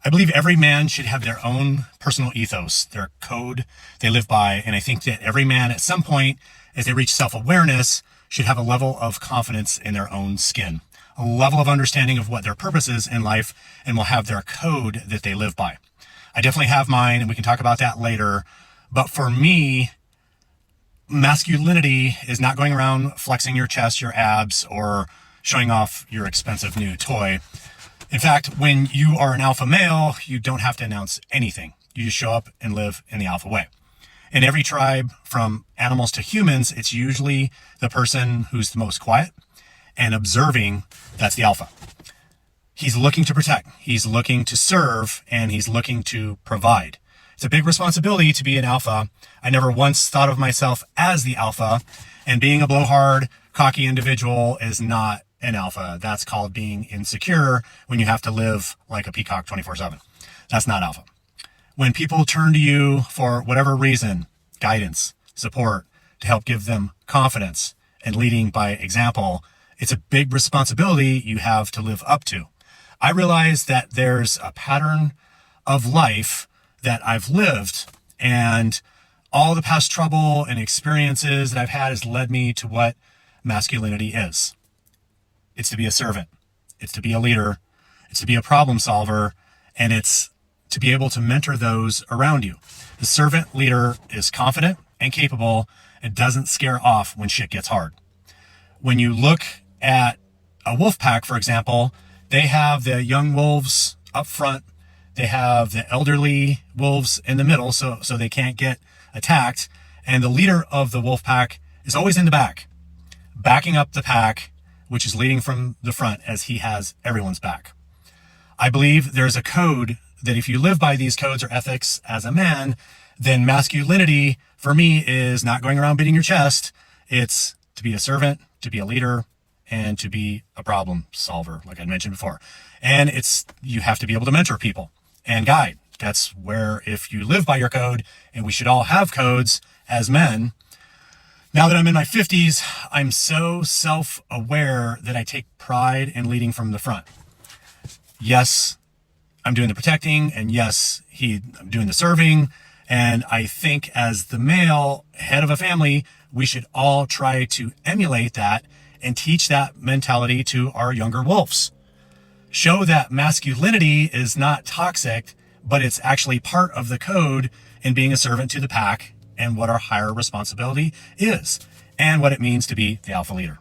I believe every man should have their own personal ethos, their code they live by. And I think that every man at some point, as they reach self-awareness, should have a level of confidence in their own skin, a level of understanding of what their purpose is in life, and will have their code that they live by. I definitely have mine, and we can talk about that later. But for me, masculinity is not going around flexing your chest, your abs, or showing off your expensive new toy. In fact, when you are an alpha male, you don't have to announce anything. You just show up and live in the alpha way. In every tribe, from animals to humans, it's usually the person who's the most quiet and observing that's the alpha. He's looking to protect, he's looking to serve, and he's looking to provide. It's a big responsibility to be an alpha. I never once thought of myself as the alpha, and being a blowhard, cocky individual is not an alpha. That's called being insecure when you have to live like a peacock 24/7. That's not alpha. When people turn to you for whatever reason, guidance, support, to help give them confidence and leading by example, it's a big responsibility you have to live up to. I realize that there's a pattern of life that I've lived, and all the past trouble and experiences that I've had has led me to what masculinity is. It's to be a servant. It's to be a leader. It's to be a problem solver. And it's to be able to mentor those around you. The servant leader is confident and capable and doesn't scare off when shit gets hard. When you look at a wolf pack, for example, they have the young wolves up front. They have the elderly wolves in the middle, so they can't get attacked. And the leader of the wolf pack is always in the back, backing up the pack, which is leading from the front, as he has everyone's back. I believe there's a code that if you live by these codes or ethics as a man, then masculinity for me is not going around beating your chest. It's to be a servant, to be a leader, and to be a problem solver, like I mentioned before. And you have to be able to mentor people and guide. That's where, if you live by your code, and we should all have codes as men. Now that I'm in my 50s, I'm so self-aware that I take pride in leading from the front. Yes, I'm doing the protecting, and yes, I'm doing the serving. And I think as the male head of a family, we should all try to emulate that and teach that mentality to our younger wolves. Show that masculinity is not toxic, but it's actually part of the code in being a servant to the pack, and what our higher responsibility is, and what it means to be the alpha leader.